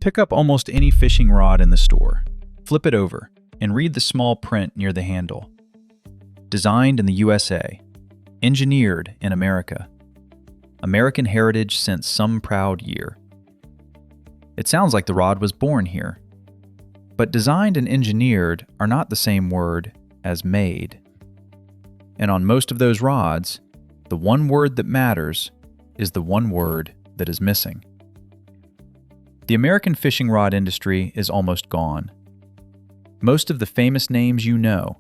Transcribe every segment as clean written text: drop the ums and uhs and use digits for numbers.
Pick up almost any fishing rod in the store, flip it over, and read the small print near the handle. Designed in the USA, engineered in America. American heritage since some proud year. It sounds like the rod was born here. But designed and engineered are not the same word as made. And on most of those rods, the one word that matters is the one word that is missing. The American fishing rod industry is almost gone. Most of the famous names you know,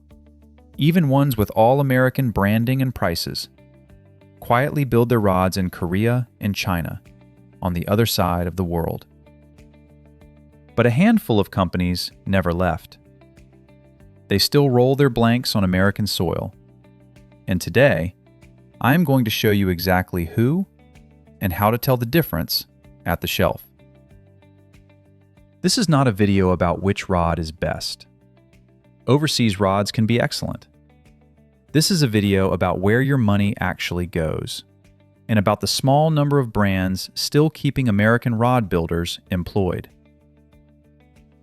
even ones with all-American branding and prices, quietly build their rods in Korea and China, on the other side of the world. But a handful of companies never left. They still roll their blanks on American soil. And today, I am going to show you exactly who and how to tell the difference at the shelf. This is not a video about which rod is best. Overseas rods can be excellent. This is a video about where your money actually goes, and about the small number of brands still keeping American rod builders employed.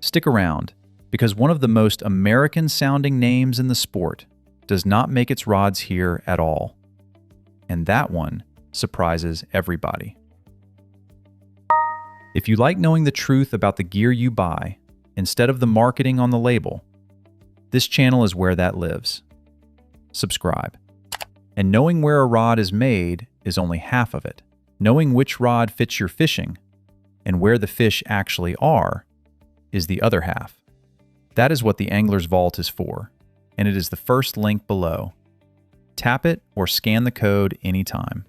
Stick around, because one of the most American-sounding names in the sport does not make its rods here at all. And that one surprises everybody. If you like knowing the truth about the gear you buy, instead of the marketing on the label, this channel is where that lives. Subscribe. And knowing where a rod is made is only half of it. Knowing which rod fits your fishing, and where the fish actually are, is the other half. That is what the Angler's Vault is for, and it is the first link below. Tap it or scan the code anytime.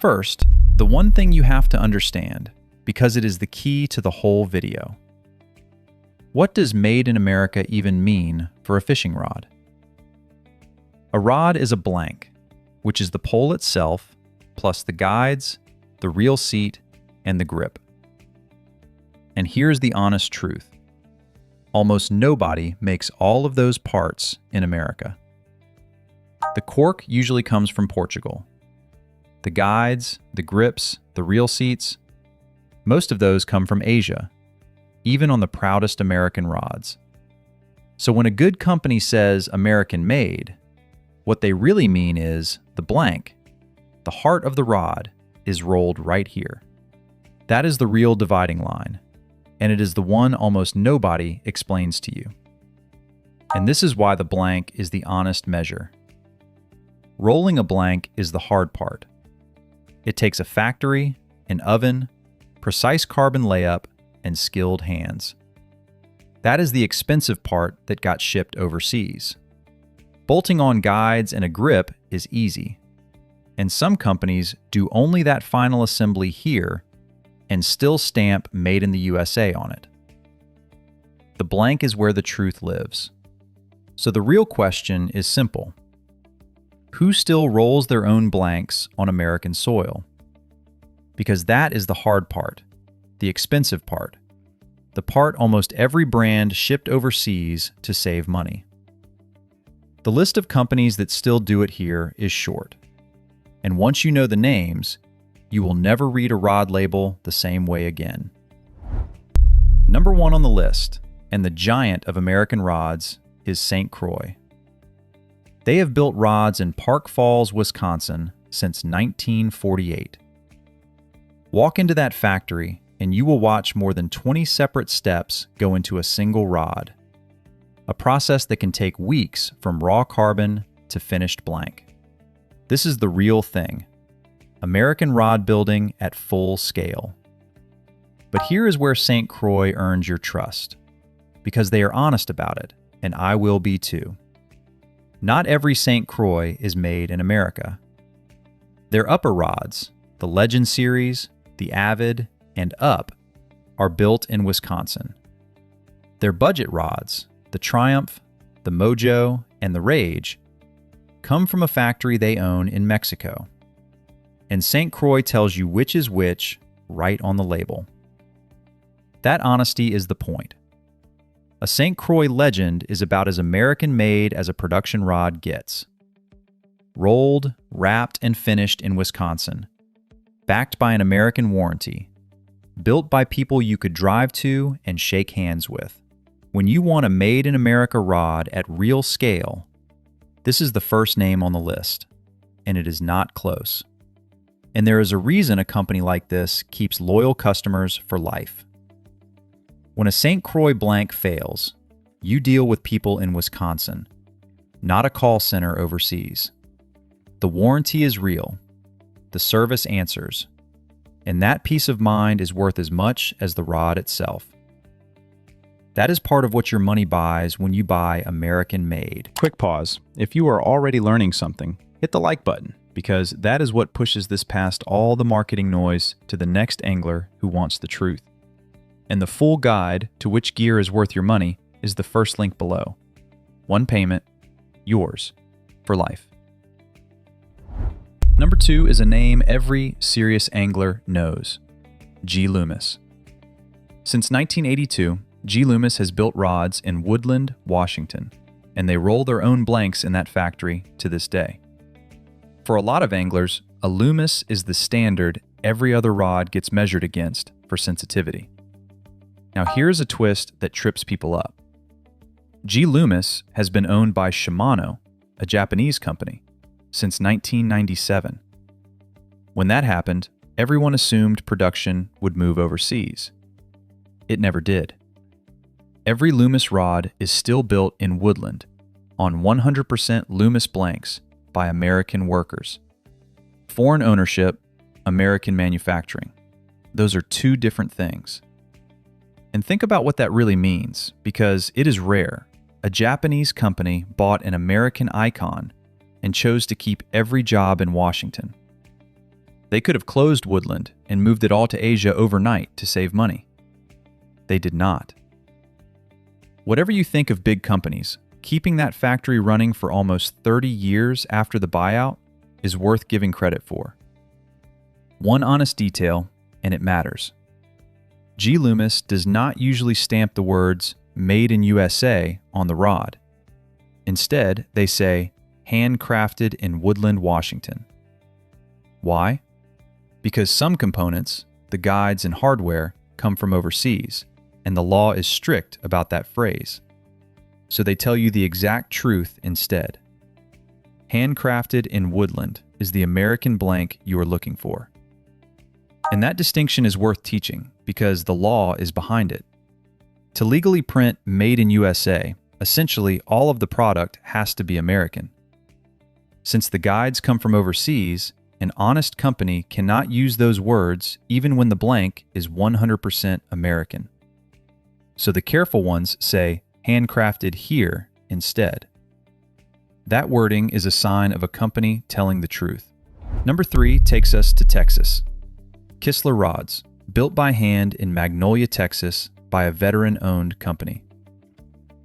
First, the one thing you have to understand, because it is the key to the whole video. What does Made in America even mean for a fishing rod? A rod is a blank, which is the pole itself, plus the guides, the reel seat, and the grip. And here's the honest truth. Almost nobody makes all of those parts in America. The cork usually comes from Portugal. The guides, the grips, the reel seats, most of those come from Asia, even on the proudest American rods. So when a good company says American made, what they really mean is the blank, the heart of the rod, is rolled right here. That is the real dividing line, and it is the one almost nobody explains to you. And this is why the blank is the honest measure. Rolling a blank is the hard part. It takes a factory, an oven, precise carbon layup, and skilled hands. That is the expensive part that got shipped overseas. Bolting on guides and a grip is easy, and some companies do only that final assembly here and still stamp Made in the USA on it. The blank is where the truth lives. So the real question is simple. Who still rolls their own blanks on American soil? Because that is the hard part, the expensive part, the part almost every brand shipped overseas to save money. The list of companies that still do it here is short, and once you know the names, you will never read a rod label the same way again. Number one on the list, and the giant of American rods, is St. Croix. They have built rods in Park Falls, Wisconsin since 1948. Walk into that factory and you will watch more than 20 separate steps go into a single rod, a process that can take weeks from raw carbon to finished blank. This is the real thing, American rod building at full scale. But here is where St. Croix earns your trust, because they are honest about it, and I will be too. Not every St. Croix is made in America. Their upper rods, the Legend series, the Avid, and Up, are built in Wisconsin. Their budget rods, the Triumph, the Mojo, and the Rage, come from a factory they own in Mexico. And St. Croix tells you which is which right on the label. That honesty is the point. A St. Croix Legend is about as American-made as a production rod gets. Rolled, wrapped, and finished in Wisconsin, backed by an American warranty, built by people you could drive to and shake hands with. When you want a made-in-America rod at real scale, this is the first name on the list, and it is not close. And there is a reason a company like this keeps loyal customers for life. When a St. Croix blank fails, you deal with people in Wisconsin, not a call center overseas. The warranty is real. The service answers. And that peace of mind is worth as much as the rod itself. That is part of what your money buys when you buy American made. Quick pause. If you are already learning something, hit the like button, because that is what pushes this past all the marketing noise to the next angler who wants the truth. And the full guide to which gear is worth your money is the first link below. One payment, yours, for life. Number 2 is a name every serious angler knows: G. Loomis. Since 1982, G. Loomis has built rods in Woodland, Washington, and they roll their own blanks in that factory to this day. For a lot of anglers, a Loomis is the standard every other rod gets measured against for sensitivity. Now here's a twist that trips people up. G. Loomis has been owned by Shimano, a Japanese company, since 1997. When that happened, everyone assumed production would move overseas. It never did. Every Loomis rod is still built in Woodland on 100% Loomis blanks by American workers. Foreign ownership, American manufacturing. Those are two different things. And think about what that really means, because it is rare. A Japanese company bought an American icon and chose to keep every job in Washington. They could have closed Woodland and moved it all to Asia overnight to save money. They did not. Whatever you think of big companies, keeping that factory running for almost 30 years after the buyout is worth giving credit for. One honest detail, and it matters. G. Loomis does not usually stamp the words "Made in USA" on the rod. Instead, they say "Handcrafted in Woodland, Washington." Why? Because some components, the guides and hardware, come from overseas, and the law is strict about that phrase. So they tell you the exact truth instead. Handcrafted in Woodland is the American blank you are looking for. And that distinction is worth teaching because the law is behind it. To legally print "Made in USA," essentially all of the product has to be American. Since the guides come from overseas, an honest company cannot use those words even when the blank is 100% American. So the careful ones say "handcrafted here" instead. That wording is a sign of a company telling the truth. Number 3 takes us to Texas. Kistler rods, built by hand in Magnolia, Texas by a veteran-owned company.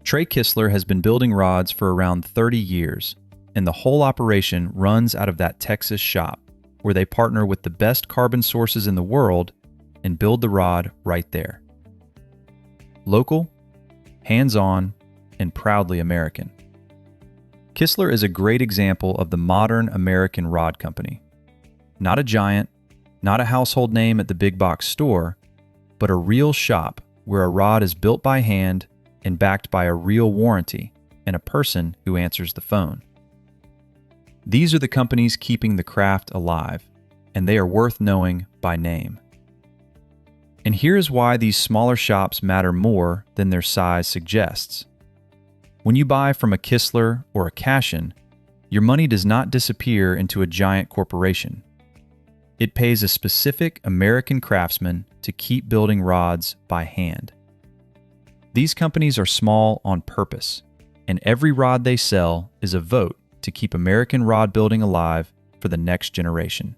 Trey Kistler has been building rods for around 30 years, and the whole operation runs out of that Texas shop, where they partner with the best carbon sources in the world and build the rod right there. Local, hands-on, and proudly American. Kistler is a great example of the modern American rod company. Not a giant, not a household name at the big box store, but a real shop where a rod is built by hand and backed by a real warranty and a person who answers the phone. These are the companies keeping the craft alive, and they are worth knowing by name. And here's why these smaller shops matter more than their size suggests. When you buy from a Kistler or a Cashion, your money does not disappear into a giant corporation. It pays a specific American craftsman to keep building rods by hand. These companies are small on purpose, and every rod they sell is a vote to keep American rod building alive for the next generation.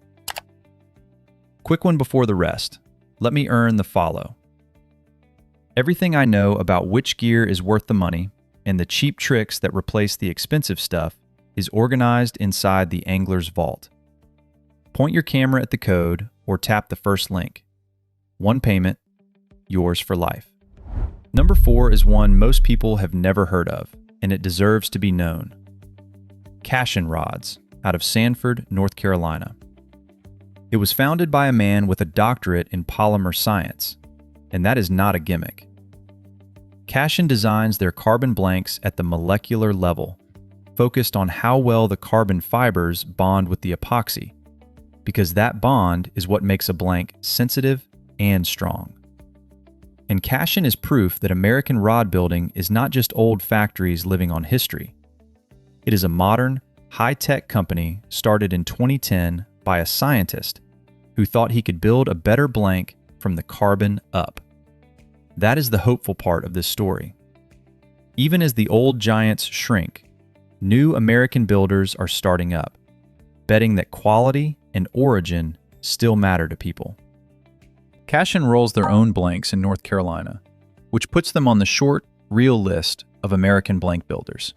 Quick one before the rest. Let me earn the follow. Everything I know about which gear is worth the money and the cheap tricks that replace the expensive stuff is organized inside the Angler's Vault. Point your camera at the code or tap the first link. One payment, yours for life. Number 4 is one most people have never heard of, and it deserves to be known. Cashion rods out of Sanford, North Carolina. It was founded by a man with a doctorate in polymer science, and that is not a gimmick. Cashion designs their carbon blanks at the molecular level, focused on how well the carbon fibers bond with the epoxy, because that bond is what makes a blank sensitive and strong. And Cashion is proof that American rod building is not just old factories living on history. It is a modern, high-tech company started in 2010 by a scientist who thought he could build a better blank from the carbon up. That is the hopeful part of this story. Even as the old giants shrink, new American builders are starting up, betting that quality and origin still matter to people. Cashion rolls their own blanks in North Carolina, which puts them on the short, real list of American blank builders.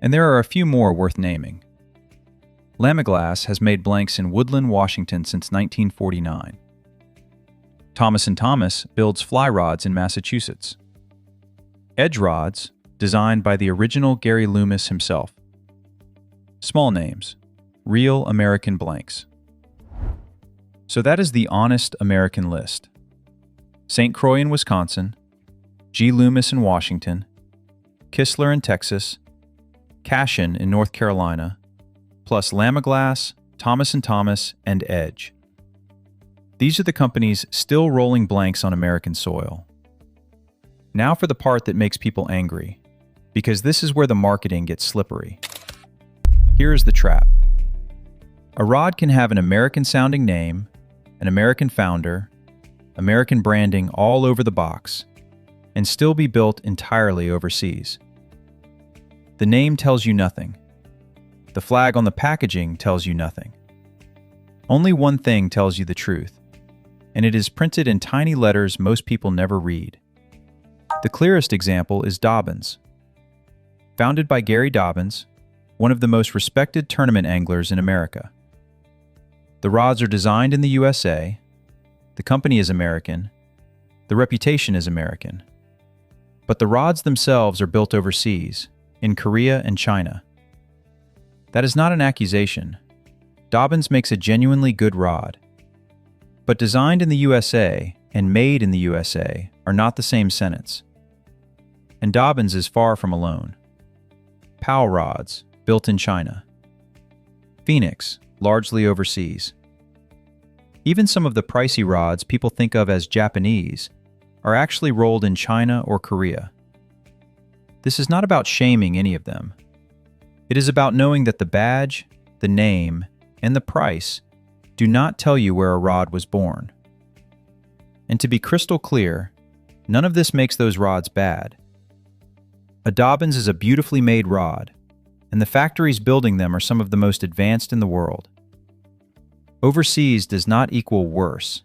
And there are a few more worth naming. Loomis has made blanks in Woodland, Washington since 1949. Thomas & Thomas builds fly rods in Massachusetts. Edge rods, designed by the original Gary Loomis himself. Small names, real American blanks. So that is the honest American list. St. Croix in Wisconsin, G. Loomis in Washington, Kistler in Texas, Cashion in North Carolina, plus Loomis, Thomas & Thomas, and Edge. These are the companies still rolling blanks on American soil. Now for the part that makes people angry, because this is where the marketing gets slippery. Here is the trap. A rod can have an American-sounding name, an American founder, American branding all over the box, and still be built entirely overseas. The name tells you nothing. The flag on the packaging tells you nothing. Only one thing tells you the truth, and it is printed in tiny letters most people never read. The clearest example is Dobyns. Founded by Gary Dobyns, one of the most respected tournament anglers in America. The rods are designed in the USA, the company is American, the reputation is American. But the rods themselves are built overseas, in Korea and China. That is not an accusation. Dobyns makes a genuinely good rod. But designed in the USA and made in the USA are not the same sentence. And Dobyns is far from alone. Powell rods, built in China. Phoenix, largely overseas. Even some of the pricey rods people think of as Japanese are actually rolled in China or Korea. This is not about shaming any of them. It is about knowing that the badge, the name, and the price do not tell you where a rod was born. And to be crystal clear, none of this makes those rods bad. A Dobyns is a beautifully made rod, and the factories building them are some of the most advanced in the world. Overseas does not equal worse.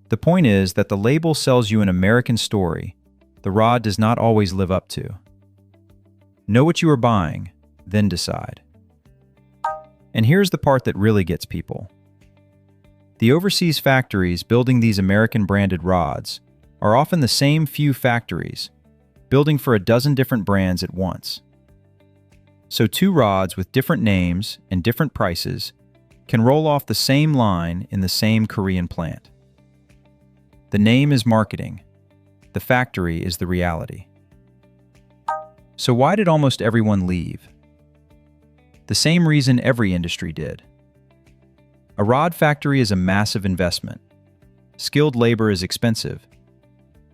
The point is that the label sells you an American story the rod does not always live up to. Know what you are buying, then decide. And here's the part that really gets people. The overseas factories building these American-branded rods are often the same few factories, building for a dozen different brands at once. So two rods with different names and different prices can roll off the same line in the same Korean plant. The name is marketing. The factory is the reality. So why did almost everyone leave? The same reason every industry did. A rod factory is a massive investment. Skilled labor is expensive.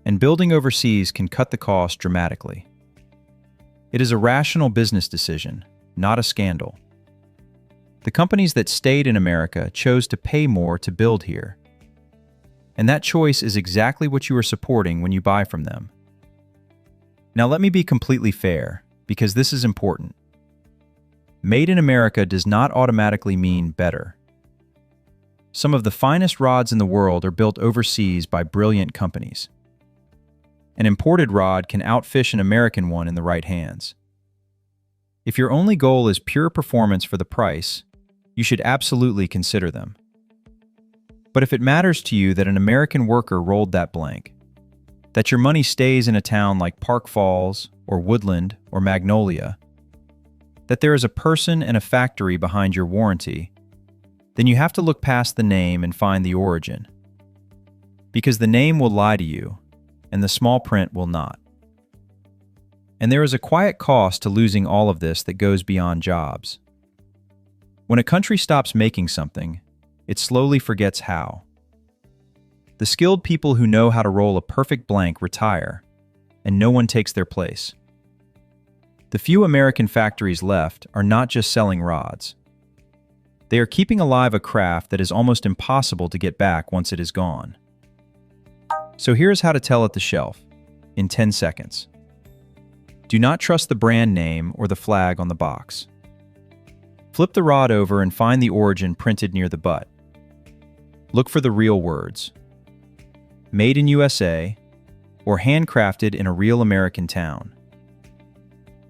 And building overseas can cut the cost dramatically. It is a rational business decision, not a scandal. The companies that stayed in America chose to pay more to build here. And that choice is exactly what you are supporting when you buy from them. Now let me be completely fair, because this is important. Made in America does not automatically mean better. Some of the finest rods in the world are built overseas by brilliant companies. An imported rod can outfish an American one in the right hands. If your only goal is pure performance for the price, you should absolutely consider them. But if it matters to you that an American worker rolled that blank, that your money stays in a town like Park Falls or Woodland or Magnolia, that there is a person and a factory behind your warranty, then you have to look past the name and find the origin. Because the name will lie to you, and the small print will not. And there is a quiet cost to losing all of this that goes beyond jobs. When a country stops making something, it slowly forgets how. The skilled people who know how to roll a perfect blank retire, and no one takes their place. The few American factories left are not just selling rods. They are keeping alive a craft that is almost impossible to get back once it is gone. So here's how to tell at the shelf, in 10 seconds. Do not trust the brand name or the flag on the box. Flip the rod over and find the origin printed near the butt. Look for the real words. Made in USA, or handcrafted in a real American town.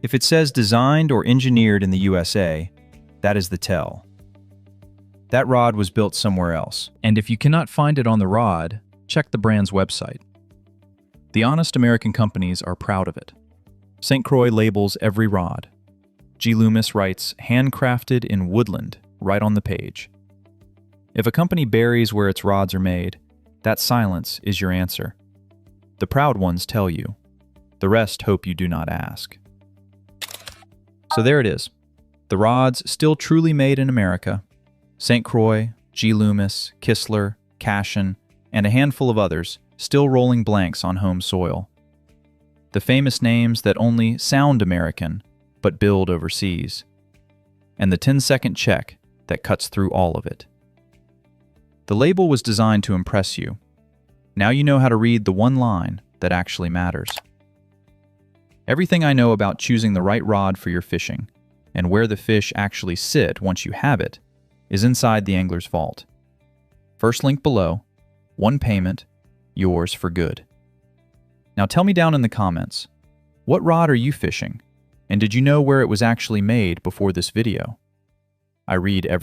If it says designed or engineered in the USA, that is the tell. That rod was built somewhere else. And if you cannot find it on the rod, check the brand's website. The honest American companies are proud of it. St. Croix labels every rod. Loomis writes, handcrafted in Woodland, right on the page. If a company buries where its rods are made, that silence is your answer. The proud ones tell you. The rest hope you do not ask. So there it is. The rods still truly made in America. St. Croix, Loomis, Kistler, Cashion, and a handful of others still rolling blanks on home soil. The famous names that only sound American, but build overseas. And the 10-second check that cuts through all of it. The label was designed to impress you. Now you know how to read the one line that actually matters. Everything I know about choosing the right rod for your fishing, and where the fish actually sit once you have it, is inside the angler's vault. First link below, one payment, yours for good. Now tell me down in the comments, what rod are you fishing? And did you know where it was actually made before this video? I read every